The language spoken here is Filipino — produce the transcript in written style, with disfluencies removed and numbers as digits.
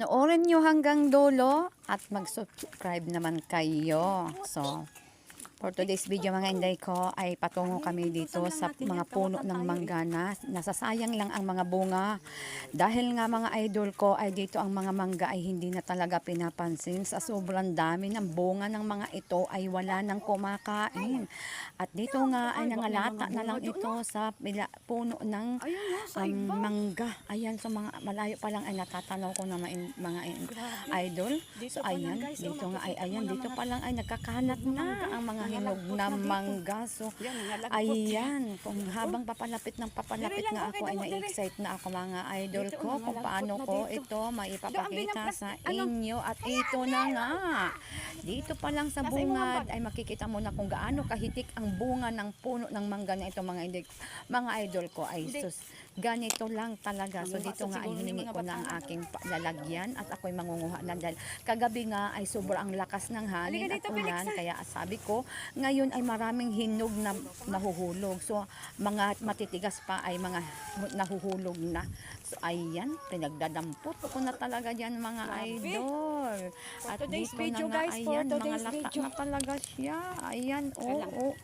Panoorin nyo hanggang dulo at mag-subscribe naman kayo. So, for today's video mga inday ko ay patungo kami dito sa mga puno ng mangga na nasasayang lang ang mga bunga. Dahil nga mga idol ko ay dito ang mga mangga ay hindi na talaga pinapansin. Sa sobrang dami ng bunga ng mga ito ay wala nang kumakain. At dito nga ay nangalata na lang ito sa puno ng mangga. Ayan, so mga malayo pa lang ay natatanaw ko na mga idol. So ayan, dito nga ay ayan, dito pa lang ay nagkakalat na ang mga hinog na mangga. So ayan, kung habang papalapit nga ako ay na-excite na ako mga idol ko kung paano ko ito maipapakita sa inyo. At ito na nga, dito pa lang sa bungad ay makikita mo na kung gaano kahitik ang bunga ng puno ng mangga na ito mga idol ko ay sus, ganito lang talaga. So dito nga ay hiningi ko na ang aking lalagyan at ako'y mangunguha na dahil kagabi nga ay sobrang lakas ng hangin at ulan, kaya sabi ko ngayon ay maraming hinog na nahuhulog. So mga matitigas pa ay mga nahuhulog na. So ayan, pinagdadampot ko na talaga yan mga idol. At dito na nga, ayan, mga lata na talaga siya. Ayan, oo.